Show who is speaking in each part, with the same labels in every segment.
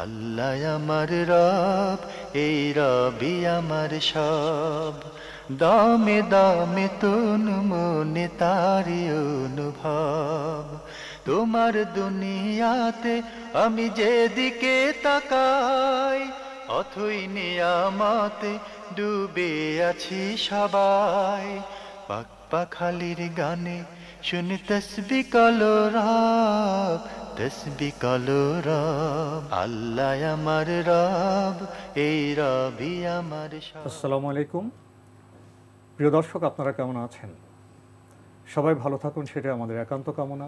Speaker 1: আল্লাহ আমার রব, এই রবি আমার সব। দামে দামে তুন মনে তারি অনুভব। তোমার দুনিয়াতে আমি যেদিকে তাকাই, অথই নিয়ামতে ডুবে আছি সবাই। পাক পাখালির গানে শুনি তসবি কলো রব, তসবি কলো রব। আল্লাহ আমার রব, এই রবি আমার সব।
Speaker 2: আসসালামু আলাইকুম। প্রিয় দর্শক, আপনারা কেমন আছেন? সবাই ভালো থাকুন, সেটা আমাদের একান্ত কামনা।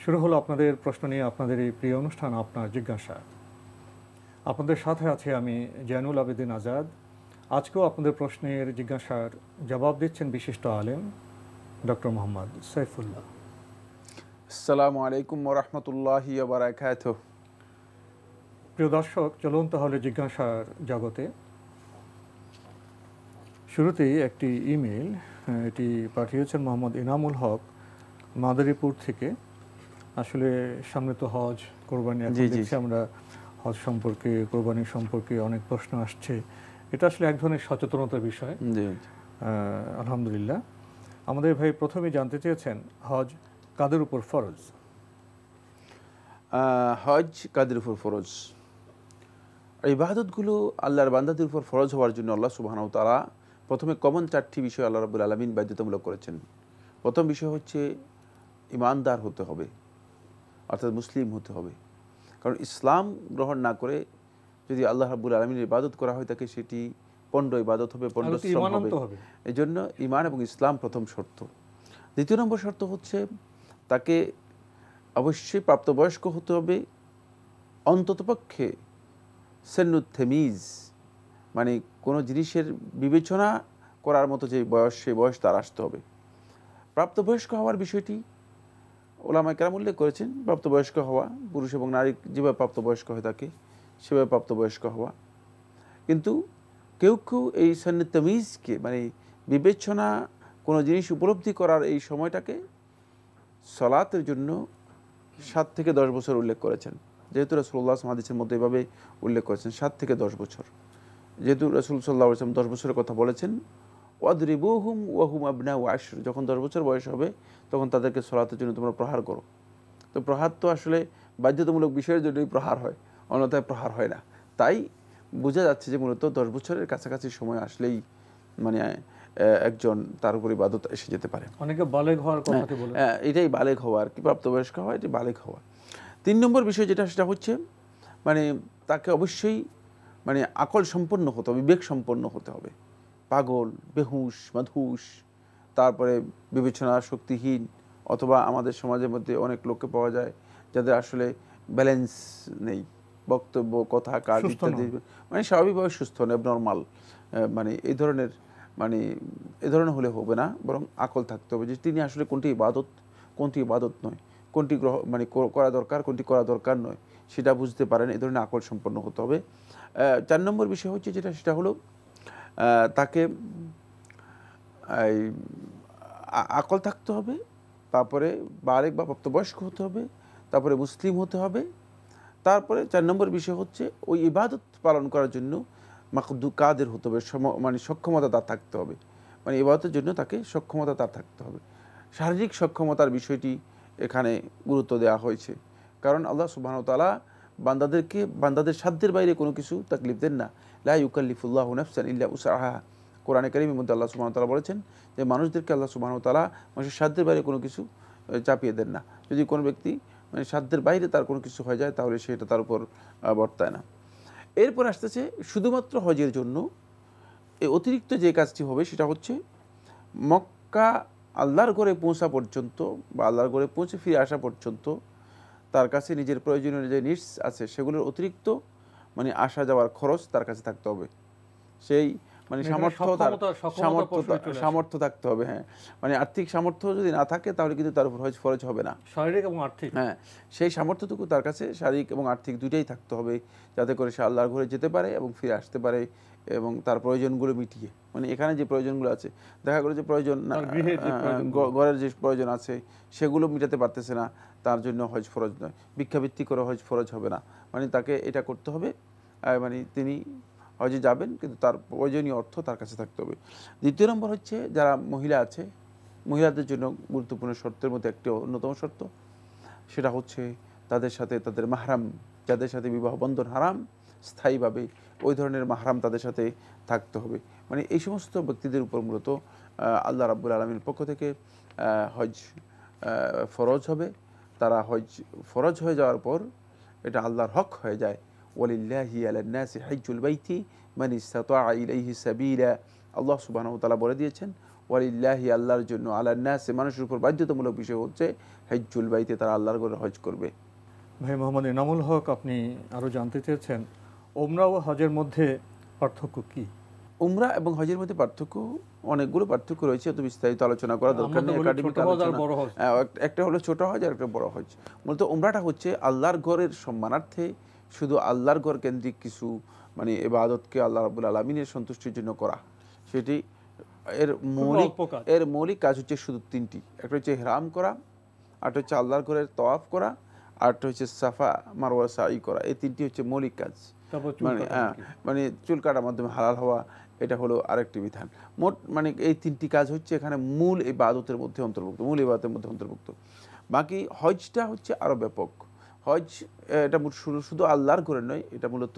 Speaker 2: শুরু হলো আপনাদের প্রশ্ন নিয়ে আপনাদের এই প্রিয় অনুষ্ঠান আপনার জিজ্ঞাসা। আপনাদের সাথে আছি আমি জয়নুল আবেদিন আজাদ। আজকেও আপনাদের প্রশ্নের জিজ্ঞাসার জবাব দিচ্ছেন বিশিষ্ট আলেম ডক্টর মোহাম্মদ সাইফুল্লাহ।
Speaker 3: আসসালামু আলাইকুম ওয়া রাহমাতুল্লাহি ওয়া বারাকাতুহু।
Speaker 2: প্রিয় দর্শক, চলুন তাহলে জিজ্ঞাসার জগতে। শুরুতেই একটি ইমেল, এটি পাঠিয়েছেন মোহাম্মদ ইনামুল হক মাদারীপুর থেকে। আসলে সামনে তো হজ, কোরবানি, এখন দেখছি আমরা হজ সম্পর্কে, কোরবানি সম্পর্কে অনেক প্রশ্ন আসছে। এটা আসলে এক ধরনের সচেতনতার বিষয়। আলহামদুলিল্লাহ। আমাদের ভাই প্রথমে জানতে চেয়েছেন হজ কাদের উপর ফরজ?
Speaker 3: হজ কাদের উপর ফরজ? ইবাদতগুলো আল্লাহর বান্দাদের উপর ফরজ হওয়ার জন্য আল্লাহ সুবহানাহু ওয়া তাআলা প্রথমে কমন 4টি বিষয় আল্লাহ রাব্বুল আলামিন বাধ্যতামূলক করেছেন। প্রথম বিষয় হচ্ছে ইমানদার হতে হবে, অর্থাৎ মুসলিম হতে হবে। কারণ ইসলাম গ্রহণ না করে যদি আল্লাহ রাব্বুল আলামিনের ইবাদত করা হয়, তাকে সেটি পণ্ড ইবাদত হবে, পণ্ডশ্রম হবে। এই জন্য ইমান এবং ইসলাম প্রথম শর্ত। দ্বিতীয় নম্বর শর্ত হচ্ছে তাকে অবশ্যই প্রাপ্তবয়স্ক হতে হবে, অন্ততপক্ষে সেন্নুত থেমিজ, মানে কোনো জিনিসের বিবেচনা করার মতো যে বয়স, সেই বয়স তার আসতে হবে। প্রাপ্তবয়স্ক হওয়ার বিষয়টি ওলামায়ে কেরাম উল্লেখ করেছেন। প্রাপ্তবয়স্ক হওয়া, পুরুষ এবং নারী যেভাবে প্রাপ্তবয়স্ক হয়ে থাকে সেভাবে প্রাপ্তবয়স্ক হওয়া। কিন্তু কেউ কেউ এই সেন্নুত তেমিজকে, মানে বিবেচনা, কোনো জিনিস উপলব্ধি করার এই সময়টাকে সলাতের জন্য 7 থেকে 10 বছর উল্লেখ করেছেন। যেহেতু রাসূলুল্লাহ সাল্লাল্লাহু আলাইহি ওয়াসাল্লাম হাদিসের মধ্যে এভাবে উল্লেখ করেছেন 7 থেকে 10 বছর। যেহেতু রাসূল সাল্লাল্লাহু আলাইহি ওয়াসাল্লাম 10 বছরের কথা বলেছেন, ওয়াদরিবুহুম ওয়া হুম আবনাউ আশর, যখন 10 বছর বয়স হবে তখন তাদেরকে সলাতের জন্য তোমরা প্রহার করো। তো প্রহার তো আসলে বাধ্যতামূলক বিষয়ের জন্যই প্রহার হয়, অন্যথায় প্রহার হয় না। তাই বোঝা যাচ্ছে যে মূলত 10 বছরের কাছাকাছি সময় আসলেই মানে একজন তার উপর ইবাদত এসে যেতে পারে।
Speaker 2: অনেকে বালেগ হওয়ার কথাটি বলে,
Speaker 3: এটাই বালেগ হওয়া আর কি, প্রাপ্তবয়স্ক হওয়া, এটি বালেগ হওয়া। 3 নম্বর বিষয় যেটা, সেটা হচ্ছে মানে তাকে অবশ্যই মানে আকল সম্পন্ন হতে হবে, বিবেক সম্পন্ন হতে হবে। পাগল, বেহুশ, মাদহুশ, তারপরে বিবেচনা শক্তিহীন, অথবা আমাদের সমাজের মধ্যে অনেক লোককে পাওয়া যায় যাদের আসলে ব্যালেন্স নেই, বক্তব্য, কথা, কাজ ইত্যাদি মানে স্বাভাবিকভাবে সুস্থ নয়, নর্মাল, মানে এই ধরনের, মানে এ ধরনের হলে হবে না, বরং আকল থাকতে হবে যে তিনি আসলে কোনটি ইবাদত, কোনটি ইবাদত নয়, কোনটি মানে করা দরকার, কোনটি করা দরকার নয়, সেটা বুঝতে পারেন। এই ধরনের আকল সম্পন্ন হতে হবে। 4 নম্বর বিষয় হচ্ছে যেটা, সেটা হলো তাকে এই আকল থাকতে হবে, তারপরে বালেগ বা প্রাপ্তবয়স্ক হতে হবে, তারপরে মুসলিম হতে হবে, তারপরে 4 নম্বর বিষয় হচ্ছে ওই ইবাদত পালন করার জন্য মাকদু কাদের হতে হবে, মানে সক্ষমতা তার থাকতে হবে। মানে ইবাদতের জন্য তাকে সক্ষমতা তার থাকতে হবে। শারীরিক সক্ষমতার বিষয়টি এখানে গুরুত্ব দেওয়া হয়েছে, কারণ আল্লাহ সুবহানাহু ওয়া তাআলা বান্দাদেরকে বান্দাদের সাধ্যের বাইরে কোনো কিছু তাকলিফ দেন না। লা ইউকাল্লিফুল্লাহু নাফসান ইল্লা উসআহা। কোরআনে কারীমের মধ্যে আল্লাহ সুবহানাহু ওয়া তাআলা বলেছেন যে মানুষদেরকে আল্লাহ সুবহানাহু ওয়া তাআলা মানুষের সাধ্যের বাইরে কোনো কিছু চাপিয়ে দেন না। যদি কোনো ব্যক্তি মানে সাধ্যের বাইরে তার কোনো কিছু হয়ে যায়, তাহলে সেটা তার উপর বর্তায় না। এরপর আসতেছে শুধুমাত্র হজের জন্য এই অতিরিক্ত যে কাজটি হবে, সেটা হচ্ছে মক্কা আল্লাহর ঘরে পৌঁছা পর্যন্ত বা আল্লাহর ঘরে পৌঁছে ফিরে আসা পর্যন্ত তার কাছে নিজের প্রয়োজনীয় যে নিডস আছে সেগুলোর অতিরিক্ত মানে আসা যাওয়ার খরচ তার কাছে থাকতে হবে। সেই মানে সামর্থ্য থাকতে হবে। হ্যাঁ, মানে আর্থিক সামর্থ্য যদি না থাকে তাহলে কিন্তু তার উপর হজ ফরজ হবে না।
Speaker 2: শারীরিক এবং আর্থিক,
Speaker 3: হ্যাঁ, সেই সামর্থ্যটুকু তার কাছে শারীরিক এবং আর্থিক দুইটাই থাকতে হবে, যাতে করে সে আল্লাহর ঘরে যেতে পারে এবং ফিরে আসতে পারে এবং তার প্রয়োজনগুলো মিটিয়ে, মানে এখানে যে প্রয়োজনগুলো আছে, দেখা গেলো যে প্রয়োজন ঘরের যে প্রয়োজন আছে সেগুলো মিটাতে পারতেছে না, তার জন্য হজ ফরজ নয়। ভিক্ষাবৃত্তি করে হজ ফরজ হবে না, মানে তাকে এটা করতে হবে, মানে তিনি হজে যাবেন কিন্তু তার প্রয়োজনীয় অর্থ তার কাছে থাকতে হবে। দ্বিতীয় নম্বর হচ্ছে যারা মহিলা আছে, মহিলাদের জন্য গুরুত্বপূর্ণ শর্তের মধ্যে একটি অন্যতম শর্ত, সেটা হচ্ছে তাদের সাথে তাদের মাহরাম, যাদের সাথে বিবাহ বন্ধন হারাম স্থায়ীভাবে, ওই ধরনের মাহরাম তাদের সাথে থাকতে হবে। মানে এই সমস্ত ব্যক্তিদের উপর মূলত আল্লাহ রাব্বুল আলামিনের পক্ষ থেকে হজ ফরজ হবে। তারা হজ ফরজ হয়ে যাওয়ার পর এটা আল্লাহর হক হয়ে যায়। ওয়ালিল্লাহি আলান নাসি হাজ্জুল বাইতি মান ইসতাতা ইলাইহি সাবিলা, আল্লাহ সুবহানাহু ওয়া তাআলা বলে দিয়েছেন ওয়ালিল্লাহি, আল্লাহর জন্য, আলান নাসি মানুষের উপর বাধ্যতামূলক বিষয় হচ্ছে হাজ্জুল বাইতি, তারা আল্লাহর ঘরে হজ করবে।
Speaker 2: ভাই মোহাম্মদ ইনামুল হক, আপনি আরও জানতে চেয়েছেন ওমরা ও হজের মধ্যে পার্থক্য কি?
Speaker 3: উমরা এবং হজের মধ্যে পার্থক্য, অনেকগুলো পার্থক্য রয়েছে, তো বিস্তারিত আলোচনা করা দরকার নেই, একাডেমিক আলোচনা। একটা হলো ছোট হজ আর একটা বড় হজ। মূলত উমরাটা হচ্ছে আল্লাহর ঘরের সম্মানার্থে, শুধু আল্লাহর ঘর কেন্দ্রিক কিছু মানে ইবাদতকে আল্লাহ রাব্বুল আলামিনের সন্তুষ্টির জন্য করা। সেটি এর মৌলিক কাজ হচ্ছে শুধু তিনটি। একটা হচ্ছে ইহরাম করা, আরেকটা হচ্ছে আল্লাহর ঘরের তওয়াফ করা, আরেকটা হচ্ছে সাফা মারওয়া সাই করা। এই তিনটি হচ্ছে মৌলিক কাজ। মানে চুল কাটার মাধ্যমে হালাল হওয়া, এটা হলো আরেকটি বিধান। মোট মানে এই তিনটি কাজ হচ্ছে এখানে মূল ইবাদতের মধ্যে অন্তর্ভুক্ত, মূল ইবাদতের মধ্যে অন্তর্ভুক্ত। বাকি হজটা হচ্ছে আরও ব্যাপক। হজ এটা শুধু আল্লাহর ঘরে নয়, এটা মূলত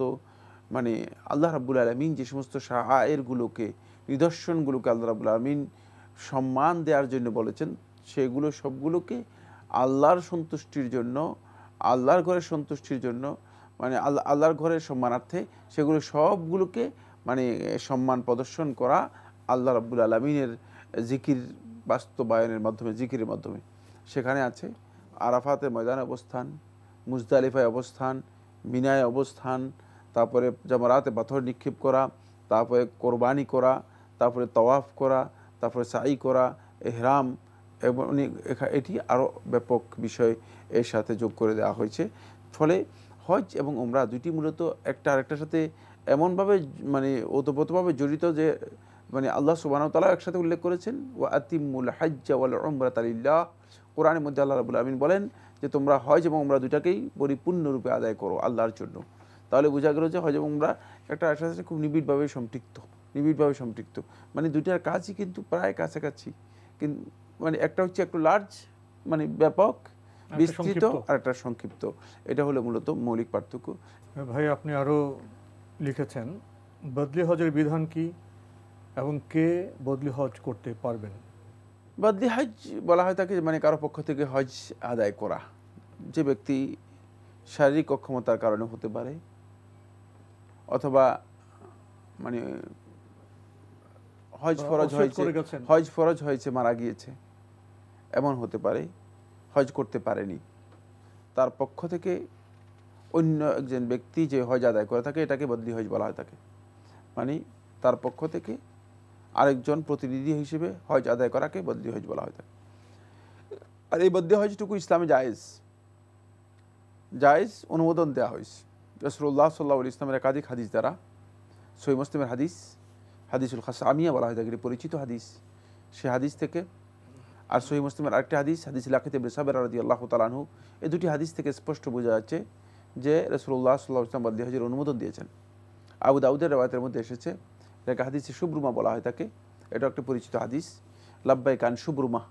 Speaker 3: মানে আল্লাহ রাব্বুল আলামিন যে সমস্ত শাআয়েরগুলোকে, নিদর্শনগুলোকে আল্লাহ রাব্বুল আলামিন সম্মান দেওয়ার জন্য বলেছেন, সেগুলো সবগুলোকে আল্লাহর সন্তুষ্টির জন্য, আল্লাহর ঘরের সন্তুষ্টির জন্য, মানে আল্লাহর ঘরের সম্মানার্থে সেগুলো সবগুলোকে মানে সম্মান প্রদর্শন করা আল্লাহ রাব্বুল আলামিনের জিকির বাস্তবায়নের মাধ্যমে, জিকিরের মাধ্যমে। সেখানে আছে আরাফাতের ময়দানে অবস্থান, মুজদালিফায় অবস্থান, মিনায় অবস্থান, তারপরে জামারাতে পাথর নিক্ষেপ করা, তারপরে কোরবানি করা, তারপরে তওয়াফ করা, তারপরে সাই করা, ইহরাম, এবং এটি আরও ব্যাপক বিষয় এর সাথে যোগ করে দেওয়া হয়েছে। ফলে হজ এবং উমরা দুটি মূলত একটা আরেকটার সাথে এমনভাবে মানে ওতপ্রোতভাবে জড়িত যে মানে আল্লাহ সুবহানাহু ওয়া তাআলা একসাথে উল্লেখ করেছেন ওয়া আতিমুল হাজ্জা ওয়াল উমরাতা লিল্লাহ। কোরআনের মধ্যে আল্লাহ রাব্বুল আমিন বলেন যে তোমরা হজ এবং উমরা দুটাকেই পরিপূর্ণরূপে আদায় করো আল্লাহর জন্য। তাহলে বোঝা গেল যে হজ এবং উমরা একটা আরেকটার সাথে খুব নিবিড়ভাবে সম্পৃক্ত, মানে দুটার কাজই কিন্তু প্রায় কাছাকাছি। কিন্তু মানে একটা হচ্ছে একটু লার্জ মানে ব্যাপক বিস্তৃত, আর একটা সংক্ষিপ্ত। এটা হলো মূলত মৌলিক পার্থক্য।
Speaker 2: ভাই আপনি আরও লিখেছেন বদলি হজের বিধান কি এবং কে বদলি হজ করতে পারবেন?
Speaker 3: বদলি হজ বলা হয় তাকে মানে কারো পক্ষ থেকে হজ আদায় করা, যে ব্যক্তি শারীরিক অক্ষমতার কারণে হতে পারে, অথবা মানে হজ ফরজ হয়েছে মারা গিয়েছে, এমন হতে পারে, হজ করতে পারেনি, তার পক্ষ থেকে অন্য একজন ব্যক্তি যে হজ আদায় করে থাকে এটাকে বদলি হজ বলা হয় থাকে। মানে তার পক্ষ থেকে আরেকজন প্রতিনিধি হিসেবে হজ আদায় করাকে বদলি হজ বলা হয় থাকে। আর এই বদলি হজটুকু ইসলামে জায়েজ অনুমোদন দেওয়া হয়েছে রাসূলুল্লাহ সাল্লাল্লাহু আলাইহি ওয়াসাল্লামের একাধিক হাদিস দ্বারা। সহিহ মুসলিমের হাদিসুল খাসামিয়া বলা হয় থাকে, পরিচিত হাদিস। সে হাদিস থেকে আর সহিহ মুসলিমের আরেকটি হাদিস লাকিত ইবনে সাবির রাদিয়াল্লাহু তাআলা আনহু, এই দুটি হাদিস থেকে স্পষ্ট বোঝা যাচ্ছে যে রাসূলুল্লাহ সাল্লাল্লাহু আলাইহি ওয়াসাল্লাম বদলি হজের অনুমোদন দিয়েছেন। আবু দাউদের রওয়ায়াতের মধ্যে এসেছে, এটাকে হাদিসে শুবরুমা বলা হয় থাকে। এটা একটা পরিচিত হাদিস। লাব্বাইক আন শুবরুমা,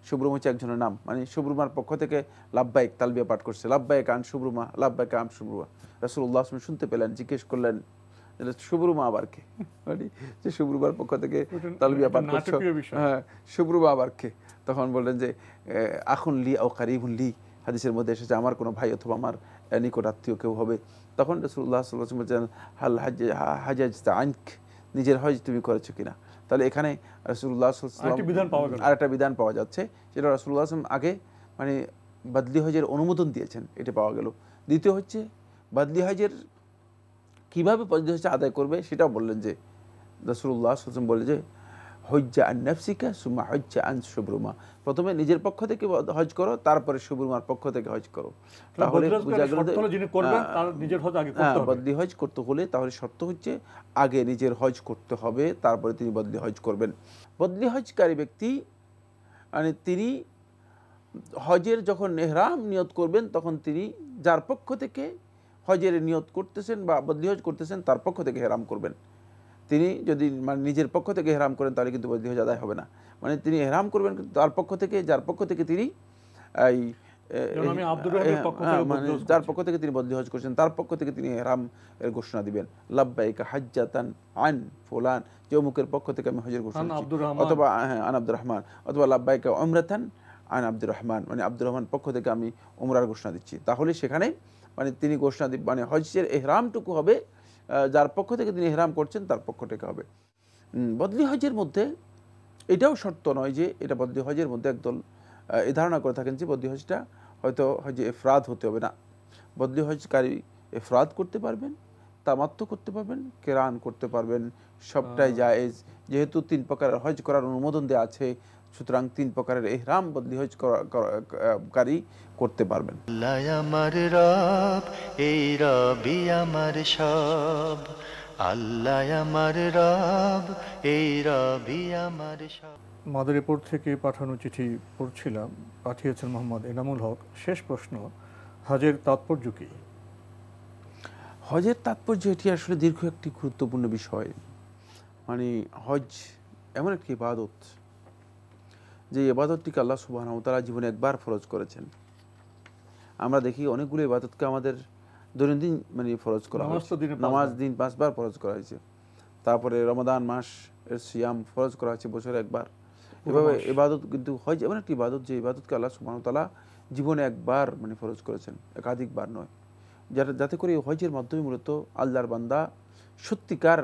Speaker 3: শুবরুমা হচ্ছে একজনের নাম, মানে শুবরুমার পক্ষ থেকে লাব্বাইক তালবিয়া পাঠ করছে, লাব্বাইক আন শুবরুমা, লাব্বাইক আন শুবরুমা। রাসূলুল্লাহ সাল্লাল্লাহু আলাইহি ওয়াসাল্লাম শুনতে পেলেন, জিজ্ঞেস করলেন শুবরুমা আবার কে, মানে যে শুবরুমার পক্ষ থেকে তালবিয়া পাঠ করছো, হ্যাঁ শুবরুমা আবার কে? তখন বললেন যে আখুন লি আও কারিবুন লি, হাদিসের মধ্যে এসেছে আমার কোনো ভাই অথবা আমার নিকট আত্মীয় কেউ হবে। তখন রাসূলুল্লাহ সাল্লাল্লাহু আলাইহি ওয়াসাল্লাম বলছেন হাল হাজাজতা আনক, নিজের হজ তুমি করেছো কিনা? তাহলে এখানে রাসূলুল্লাহ সাল্লাল্লাহু আলাইহি ওয়াসাল্লাম আরেকটা বিধান পাওয়া যাচ্ছে, যেটা রাসূলুল্লাহ সাল্লাল্লাহু আলাইহি ওয়াসাল্লাম আগে মানে বদলি হজের অনুমোদন দিয়েছেন, এটা পাওয়া গেল। দ্বিতীয় হচ্ছে বদলি হজের কীভাবে বদলি হজ আদায় করবে সেটাও বললেন, যে রাসূলুল্লাহ সাল্লাল্লাহু আলাইহি ওয়াসাল্লাম বলে যে হজ্জা আন নাফসিকা সুম্মা হজ্জা আন শুবরুমা, প্রথমে নিজের পক্ষ থেকে হজ করো, তারপরে শুবরুমার পক্ষ থেকে হজ করো। তাহলে বোঝা গেল বদলি হজ করতে হলে তাহলে শর্ত হচ্ছে আগে নিজের হজ করতে হবে, তারপরে তিনি বদলি হজ করবেন। বদলি হজকারী ব্যক্তি মানে তিনি হজের যখন এহরাম নিয়ত করবেন তখন তিনি যার পক্ষ থেকে হজের নিয়ত করতেছেন বা বদলি হজ করতেছেন তার পক্ষ থেকে এহরাম করবেন। তিনি যদি মানে নিজের পক্ষ থেকে এহরাম করেন তাহলে কিন্তু বদলি হজ আদায় হবে না। মানে তিনি এহরাম করবেন তার পক্ষ থেকে, যার পক্ষ থেকে তিনি এই মানে যার পক্ষ থেকে তিনি বদলি হজ করছেন তার পক্ষ থেকে তিনি এহরাম এর ঘোষণা দিবেন, লাব্বাইকা হাজ্জাতান আন ফুলান, যে অমুকের পক্ষ থেকে আমি হজের ঘোষণা দিচ্ছি, অথবা আন আব্দুর রহমান, অথবা লাব্বাইকা উমরাতান আন আব্দুর রহমান, মানে আব্দুর রহমান পক্ষ থেকে আমি উমরার ঘোষণা দিচ্ছি। তাহলে সেখানে মানে তিনি ঘোষণা মানে হজের এহরামটুকু হবে যার পক্ষ থেকে তিনি এহরাম করছেন তার পক্ষ থেকে হবে। বদলি হজের মধ্যে এটাও শর্ত নয় যে এটা বদলি হজের মধ্যে একদল এই ধারণা করে থাকেন যে বদলি হজটা হয়তো হজে এফরাদ হতে হবে না। বদলি হজকারী এফরাদ করতে পারবেন, তামাত্তু করতে পারবেন, কেরান করতে পারবেন, সবটাই জায়েজ। যেহেতু 3 প্রকারের হজ করার অনুমোদন দেওয়া আছে, সুতরাং 3 প্রকারের ইহরাম বদলি হজ কারী করতে পারবেন।
Speaker 1: আল্লাহ আমার রব, এই রবি আমার সব। আল্লাহ আমার রব, এই রবি আমার সব।
Speaker 2: মাদারীপুর থেকে পাঠানো চিঠি পড়ছিলাম, পাঠিয়েছেন মোহাম্মদ এনামুল হক। শেষ প্রশ্ন, হজের তাৎপর্য কি?
Speaker 3: হজের তাৎপর্য এটি আসলে দীর্ঘ একটি গুরুত্বপূর্ণ বিষয়। মানে হজ এমন একটি ইবাদত যে ইবাদতটিকে আল্লাহ সুবহানাহু ওয়া তাআলা জীবনে একবার ফরজ করেছেন। আমরা দেখি অনেকগুলো ইবাদতকে আমাদের দৈনন্দিন মানে ফরজ করা হয়েছে। নামাজ দিন 5 বার ফরজ করা হয়েছে। তারপরে রমাদান মাস এর সিয়াম ফরজ করা হয়েছে বছরে একবার। এভাবে ইবাদত, কিন্তু হজ এমন একটি ইবাদত যে ইবাদতকে আল্লাহ সুবহানাহু ওয়া তাআলা জীবনে একবার মানে ফরজ করেছেন, একাধিকবার নয়। যাতে করে হজের মাধ্যমে মূলত আল্লাহর বান্দা সত্যিকার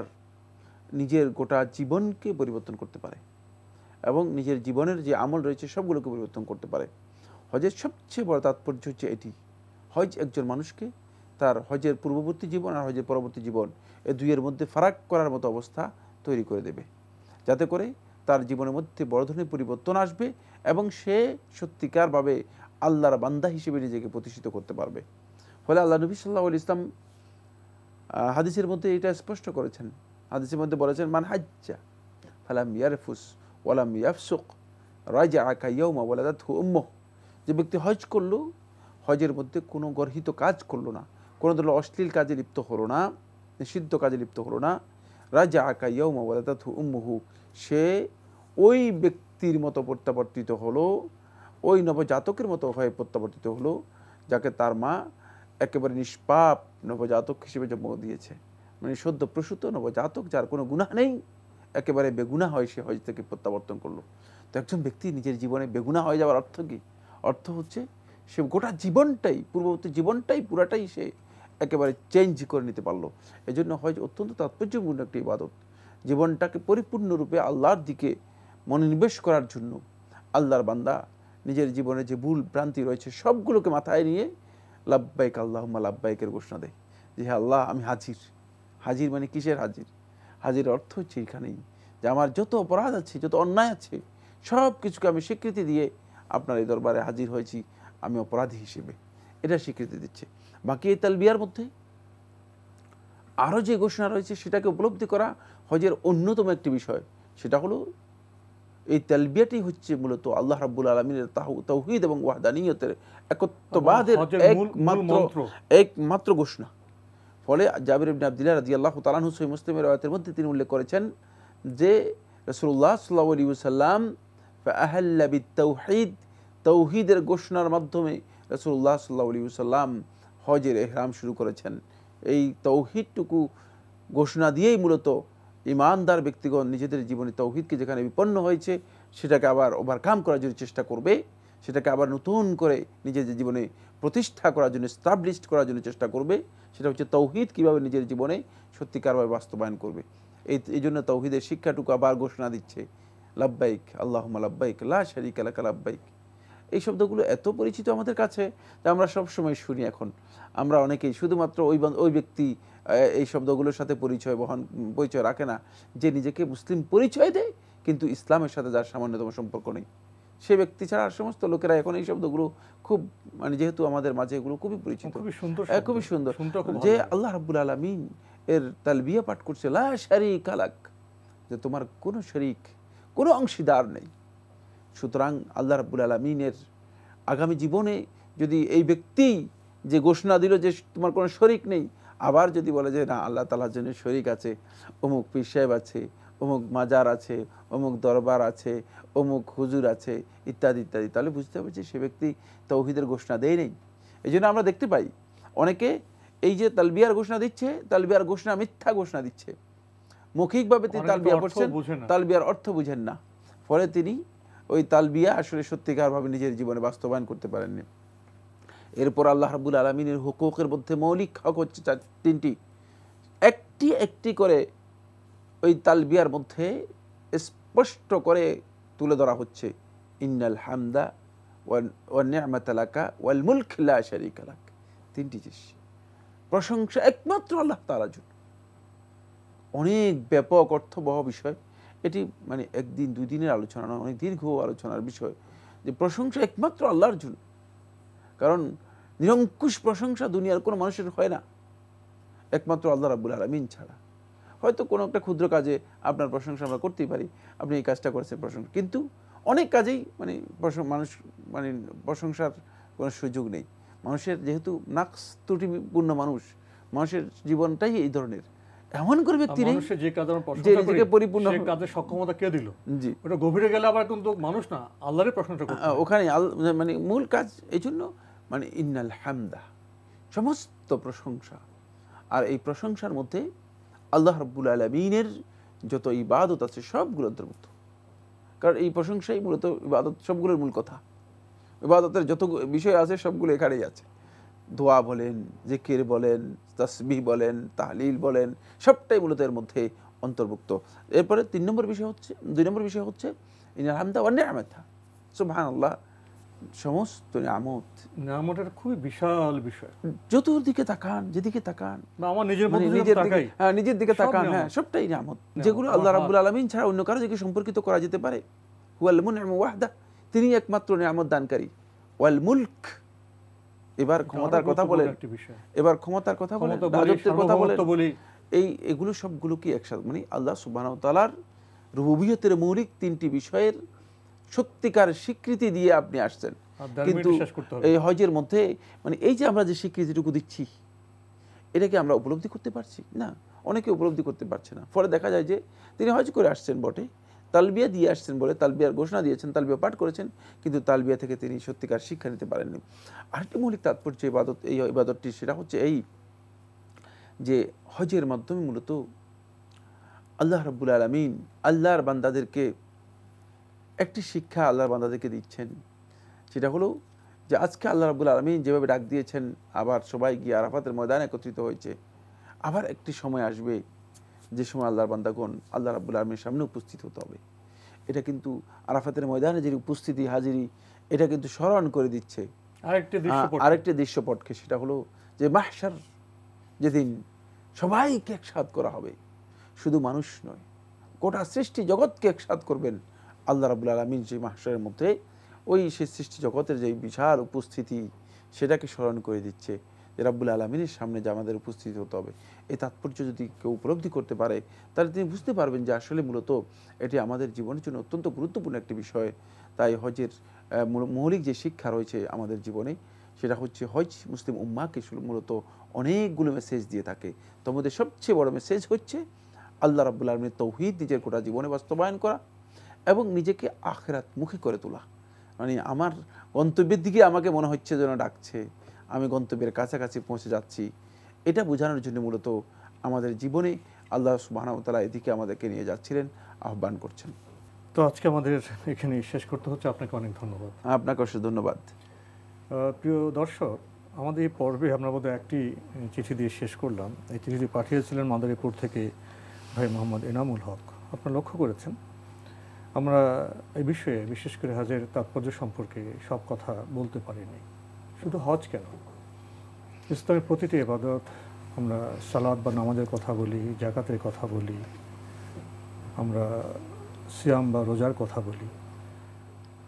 Speaker 3: নিজের গোটা জীবনকে পরিবর্তন করতে পারে এবং নিজের জীবনের যে আমল রয়েছে সবগুলোকে পরিবর্তন করতে পারে। হজের সবচেয়ে বড় তাৎপর্য হচ্ছে এটি, হজ একজন মানুষকে তার হজের পূর্ববর্তী জীবন আর হজের পরবর্তী জীবন এই দুইয়ের মধ্যে ফারাক করার মতো অবস্থা তৈরি করে দেবে, যাতে করে তার জীবনের মধ্যে বড় ধরনের পরিবর্তন আসবে এবং সে সত্যিকারভাবে আল্লাহর বান্দা হিসেবে নিজেকে প্রতিষ্ঠিত করতে পারবে। ফলে আল্লাহ নবী সাল্লাল্লাহু আলাইহি ওয়াসাল্লাম হাদিসের মধ্যে এটা স্পষ্ট করেছেন। হাদিসের মধ্যে বলেছেন, মান হাজ্জা ফালাম ইয়ারফুস ওয়ালাম ইয়াফসুক রাজাআ কায়াউমা ওয়ালাদাতহু উম্মুহ, যে ব্যক্তি হজ করলো, হজের মধ্যে কোনো গর্হিত কাজ করলো না, কোনো ধরনের অশ্লীল কাজে লিপ্ত হলো না, নিষিদ্ধ কাজে লিপ্ত হলো না, রাজাআ কায়াউমা ওয়ালাদাতহু উম্মুহু, সে ওই ব্যক্তির মতো প্রত্যাবর্তিত হলো, ওই নবজাতকের মতো হয়ে প্রত্যাবর্তিত হলো যাকে তার মা একেবারে নিষ্পাপ নবজাতক হিসেবে জন্ম দিয়েছে। মানে সদ্য প্রসূত নবজাতক যার কোনো গুনাহ নেই, একেবারে বেগুনাহ হয় সে হজ থেকে প্রত্যাবর্তন করলো। তো একজন ব্যক্তি নিজের জীবনে বেগুনাহ হয়ে যাওয়ার অর্থ কি? অর্থ হচ্ছে সে গোটা জীবনটাই, পূর্ববর্তী জীবনটাই পুরাটাই সে একেবারে চেঞ্জ করে নিতে পারলো। এই জন্য হজ অত্যন্ত তাৎপর্যপূর্ণ একটি ইবাদত। জীবনটাকে পরিপূর্ণরূপে আল্লাহর দিকে মনোনিবেশ করার জন্য আল্লাহর বান্দা নিজের জীবনে যে ভুল ভ্রান্তি রয়েছে সবগুলোকে মাথায় নিয়ে লাব্বাইক আল্লাহুম্মা লাব্বাইকের ঘোষণা দেয় যে হ্যাঁ আল্লাহ আমি হাজির। হাজির মানে কিসের হাজির? হাজির অর্থ হচ্ছে এখানেই যে আমার যত অপরাধ আছে, যত অন্যায় আছে, সব কিছুকে আমি স্বীকৃতি দিয়ে আপনার এই দরবারে হাজির হয়েছি আমি অপরাধী হিসেবে, এটা স্বীকৃতি দিচ্ছে। বাকি এই তালবিয়ার মধ্যে আরও যে ঘোষণা রয়েছে সেটাকে উপলব্ধি করা হজের অন্যতম একটি বিষয়। সেটা হলো এই তালবিয়াটি হচ্ছে মূলত আল্লাহ রাব্বুল আলামিনের তাওহীদ এবং ওয়াহদানিয়তের একত্ববাদের একমাত্র ঘোষণা। ফলে জাবির ইবনে আব্দুল্লাহ রাদিয়াল্লাহু তাআলা আনহু সহিহ মুসলিমের রাওয়ায়াতের মধ্যে তিনি উল্লেখ করেছেন যে রাসূলুল্লাহ সাল্লাল্লাহু আলাইহি ওয়াসাল্লাম ফাআহাল্লা বিত-তাওহীদ, তাওহীদের ঘোষণার মাধ্যমে রাসূলুল্লাহ সাল্লাল্লাহু আলাইহি ওয়াসাল্লাম হজের ইহরাম শুরু করেছেন। এই তাওহীদটুকু ঘোষণা দিয়েই মূলত ইমানদার ব্যক্তিগণ নিজেদের জীবনে তাওহীদকে যেখানে বিপন্ন হয়েছে সেটাকে আবার ওভারকাম করার জন্য চেষ্টা করবে, সেটাকে আবার নতুন করে নিজেদের জীবনে প্রতিষ্ঠা করার জন্য, এস্টাবলিশড করার জন্য চেষ্টা করবে। সেটা হচ্ছে তাওহীদ কীভাবে নিজের জীবনে সত্যিকারভাবে বাস্তবায়ন করবে। এই জন্য তাওহীদের শিক্ষাটুকু আবার ঘোষণা দিচ্ছে, লাব্বাইক আল্লাহুম্মা লাব্বাইক লা শারীকা লাকা লাব্বাইক। এই শব্দগুলো এত পরিচিত আমাদের কাছে যে আমরা সবসময় শুনি। এখন আমরা অনেকেই শুধুমাত্র ওই ব্যক্তি এই শব্দগুলোর সাথে পরিচয় রাখে না যে নিজেকে মুসলিম পরিচয় দেয় কিন্তু ইসলামের সাথে যার সামান্যতম সম্পর্ক নেই। সে ব্যক্তি ছাড়া আর সমস্ত লোকেরা এখন এই শব্দগুলো খুব মানে যেহেতু আমাদের মাঝে এগুলো খুবই পরিচিত, খুবই সুন্দর, যে আল্লাহ রাব্বুল আলামিন এর তালবিয়া পাঠ করছে লা শারীকা লাক, যে তোমার কোনো শরীক, কোনো অংশীদার নেই। সুতরাং আল্লাহ রাব্বুল আলামিনের আগামী জীবনে যদি এই ব্যক্তি যে ঘোষণা দিল যে তোমার কোনো শরিক নেই, আবার যদি বলে যে না আল্লাহ তাআলার জন্য শরিক আছে, অমুক পীর সাহেব আছে, অমুক মাজার আছে, অমুক দরবার আছে, অমুক হুজুর আছে, ইত্যাদি ইত্যাদি, তাহলে বুঝতে হবে যে সে ব্যক্তি তাওহীদের ঘোষণা দেয় নেই। এই জন্য আমরা দেখতে পাই অনেকে এই যে তালবিয়ার ঘোষণা দিচ্ছে, তালবিয়ার ঘোষণা মিথ্যা ঘোষণা দিচ্ছে, মৌখিকভাবে তিনি তালবিয়া পড়ছেন, তালবিয়ার অর্থ বুঝেন না, ফলে তিনি ওই তালবিয়া আসলে সত্যিকারভাবে নিজের জীবনে বাস্তবায়ন করতে পারেননি। এরপর আল্লাহ রাব্বুল আলামিনের হুকুকের মধ্যে মৌলিক হক হচ্ছে তিনটি, একটি একটি করে ওই তালবিয়ার মধ্যে স্পষ্ট করে তুলে ধরা হচ্ছে। ইন্নাল হামদা ওয়ান নি'মাতা লাকা ওয়াল মুলক লা শারীকা লাক, তিনটি জিনিস, প্রশংসা একমাত্র আল্লাহ তাআলার জন্য। অনেক ব্যাপক অর্থবহ বিষয় এটি, মানে একদিন দুই দিনের আলোচনা নয়, অনেক দীর্ঘ আলোচনার বিষয় যে প্রশংসা একমাত্র আল্লাহর জন্য। কারণ নিরঙ্কুশ প্রশংসা দুনিয়ার কোনো মানুষের হয় না একমাত্র আল্লাহ রাব্বুল আলামিন ছাড়া। হয়তো কোনো একটা ক্ষুদ্র কাজে আপনার প্রশংসা আমরা করতেই পারি, আপনি এই কাজটা করেছেন প্রশংসা, কিন্তু অনেক কাজেই মানে মানুষ মানে প্রশংসার কোনো সুযোগ নেই। মানুষের যেহেতু নাকস ত্রুটিপূর্ণ মানুষ, মানুষের জীবনটাই এই ধরনের, এমন করে ব্যক্তি নেই যে নিজেকে পরিপূর্ণ
Speaker 2: কাজের সক্ষমতা কে দিল। জি, ওটা গভীরে গেলে আবার কিন্তু মানুষ না আল্লাহরই প্রশংসা করতে,
Speaker 3: ওখানে মানে মূল কাজ। এই জন্য মানে ইন্নাল হামদা, সমস্ত প্রশংসা, আর এই প্রশংসার মধ্যে আল্লাহ রাব্বুল আলামিনের যত ইবাদত আছে সবগুলো অন্তর্ভুক্ত। কারণ এই প্রশংসাই মূলত ইবাদত, সবগুলোর মূল কথা। ইবাদতের যত বিষয় আছে সবগুলো এখানেই আছে। দোয়া বলেন, জিকির বলেন, তাসবিহ বলেন, তাহলিল বলেন, সবটাই মূলত এর মধ্যে অন্তর্ভুক্ত। এরপরে 2 নম্বর বিষয় হচ্ছে ইন্নাল হামদা ওয়ান নি'মাতা, সুবহানাল্লাহ, সমস্ত নিয়ামতের
Speaker 2: খুবই বিশাল বিষয়।
Speaker 3: চতুর্দিকে তাকান, যেদিকে তাকান,
Speaker 2: আমার নিজের
Speaker 3: দিকে তাকান, হ্যাঁ, সবটাই নিয়ামত, যেগুলো আল্লাহ রাব্বুল আলামিন ছাড়া অন্য কারো দিকে সম্পর্কিত করা যেতে পারে। হুয়াল মুনইম ওয়াহদা, তিনি একমাত্র নিয়ামত দানকারী। ওয়াল মুলক, এবার ক্ষমতার কথা বলেন, রাজত্বের কথা বলেন, এগুলো সবগুলো কি একসাথে, মানে আল্লাহ সুবহানাহু ওয়া তাআলার রুবুবিয়তের মৌলিক 3টি বিষয়ের সত্যিকার স্বীকৃতি দিয়ে আপনি আসছেন। কিন্তু এই হজের মধ্যে মানে এই যে আমরা যে স্বীকৃতিটুকু দিচ্ছি, এটাকে আমরা উপলব্ধি করতে পারছি না, অনেকে উপলব্ধি করতে পারছে না। ফলে দেখা যায় যে তিনি হজ করে আসছেন বটে, তালবিয়া দিয়ে আসছেন বলে, তালবিয়ার ঘোষণা দিয়েছেন, তালবিয়া পাঠ করেছেন, কিন্তু তালবিয়া থেকে তিনি সত্যিকার শিক্ষা নিতে পারেননি। আরেকটি মৌলিক তাৎপর্য এই ইবাদতটি, সেটা হচ্ছে এই যে হজের মাধ্যমে মূলত আল্লাহ রাব্বুল আলামিন আল্লাহর বান্দাদেরকে একটি শিক্ষা আল্লাহর বান্দাদেরকে দিচ্ছেন। সেটা হলো যে আজকে আল্লাহ রাব্বুল আলামিন যেভাবে ডাক দিয়েছেন, আবার সবাই গিয়ে আরাফাতের ময়দানে একত্রিত হয়েছে, আবার একটি সময় আসবে যে সময় আল্লাহর বান্দাগণ আল্লাহ রাব্বুল আলামিনের সামনে উপস্থিত হতে হবে। এটা কিন্তু আরাফাতের ময়দানে যে উপস্থিতি, হাজিরি, এটা কিন্তু স্মরণ করে দিচ্ছে আরেকটি দৃশ্যপটকে। সেটা হলো যে মাহশার, যেদিন সবাইকে একসাথ করা হবে, শুধু মানুষ নয়, গোটা সৃষ্টি জগৎকে একসাথ করবেন আল্লাহ রাব্বুল আলামিন। সেই মাহশারের মধ্যে ওই সেই সৃষ্টি জগতের যে বিশাল উপস্থিতি, সেটাকে স্মরণ করে দিচ্ছে যে রাব্বুল আলামিনের সামনে যে আমাদের উপস্থিত হতে হবে। এই তাৎপর্য যদি কেউ উপলব্ধি করতে পারে, তাহলে তিনি বুঝতে পারবেন যে আসলে মূলত এটি আমাদের জীবনের জন্য অত্যন্ত গুরুত্বপূর্ণ একটি বিষয়। তাই হজের মৌলিক যে শিক্ষা রয়েছে আমাদের জীবনে, সেটা হচ্ছে হজ মুসলিম উম্মাহকে মূলত অনেকগুলো মেসেজ দিয়ে থাকে। তার মধ্যে সবচেয়ে বড় মেসেজ হচ্ছে আল্লাহ রাব্বুল আলামিনের তাওহীদ নিজের গোটা জীবনে বাস্তবায়ন করা এবং নিজেকে আখিরাত মুখী করে তোলা। মানে আমার গন্তব্যের দিকে আমাকে মনে হচ্ছে যেন ডাকছে, আমি গন্তব্যের কাছাকাছি পৌঁছে যাচ্ছি, এটা বোঝানোর জন্য মূলত আমাদের জীবনে আল্লাহ সুবহানাহু ওয়া তাআলা এদিকে আমাদেরকে নিয়ে যাচ্ছিলেন, আহ্বান করছেন।
Speaker 2: তো আজকে আমাদের এখানে শেষ করতে হচ্ছে। আপনাকে অনেক ধন্যবাদ।
Speaker 3: আপনাকে অশেষ ধন্যবাদ।
Speaker 2: প্রিয় দর্শক, আমাদের এই পর্বে আমরা বোধহয় একটি চিঠি দিয়ে শেষ করলাম। এই চিঠিটি পাঠিয়েছিলেন মাদারীপুর থেকে ভাই মোহাম্মদ এনামুল হক। আপনারা লক্ষ্য করেছেন আমরা এই বিষয়ে, বিশেষ করে হজের তাৎপর্য সম্পর্কে সব কথা বলতে পারিনি। শুধু হজ কেন, ইসলামের প্রতিটি ইবাদত, আমরা সালাত বা নামাজের কথা বলি, যাকাতের কথা বলি, আমরা সিয়াম বা রোজার কথা বলি,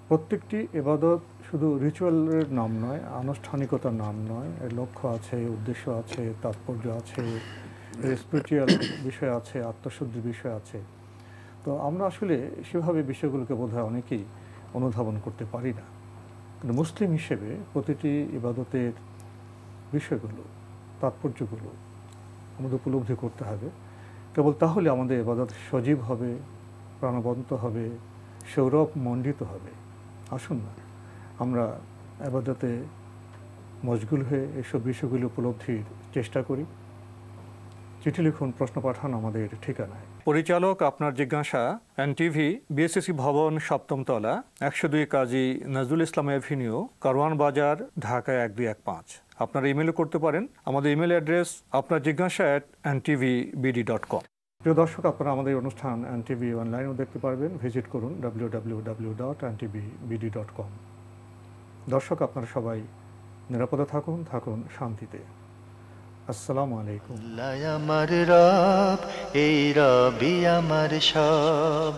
Speaker 2: প্রত্যেকটি ইবাদত শুধু রিচুয়ালের নাম নয়, আনুষ্ঠানিকতার নাম নয়, এর লক্ষ্য আছে, উদ্দেশ্য আছে, তাৎপর্য আছে, স্পিরিচুয়াল বিষয় আছে, আত্মশুদ্ধির বিষয় আছে। তো আমরা আসলে সেভাবে বিষয়গুলোকে বোধহয় অনেকেই অনুধাবন করতে পারি না। কিন্তু মুসলিম হিসেবে প্রতিটি ইবাদতের বিষয়গুলো, তাৎপর্যগুলো আমাদের উপলব্ধি করতে হবে। কেবল তাহলে আমাদের ইবাদত সজীব হবে, প্রাণবন্ত হবে, সৌরভ মণ্ডিত হবে। আসুন না আমরা ইবাদতে মশগুল হয়ে এসব বিষয়গুলো উপলব্ধির চেষ্টা করি। চিঠি লিখুন, প্রশ্ন পাঠান আমাদের ঠিকানায়। পরিচালক আপনার জিজ্ঞাসা, এনটিভি, বিএসসি ভবন, 7ম তলা, 102 কাজী নজরুল ইসলাম এভিনিউ, কারওয়ান বাজার, ঢাকা 1215। আপনারা ইমেলও করতে পারেন। আমাদের ইমেল অ্যাড্রেস আপনার জিজ্ঞাসা @ntvbd.com। প্রিয় দর্শক, আপনারা আমাদের অনুষ্ঠান এনটিভি অনলাইনেও দেখতে পারবেন। ভিজিট করুন www.ntvbd.com। দর্শক, আপনারা সবাই নিরাপদে থাকুন, থাকুন শান্তিতে। আসসালামু আলাইকুম।
Speaker 1: আল্লাহ আমার রব, এই রবি আমার সব,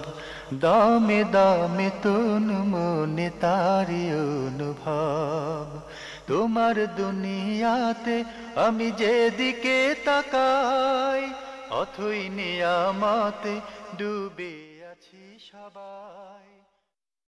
Speaker 1: দামে দামে তন মনে তারি অনুভব। তোমার দুনিয়াতে আমি যেদিকে তাকাই, অথই নিয়ামতে ডুবে আছি সবাই।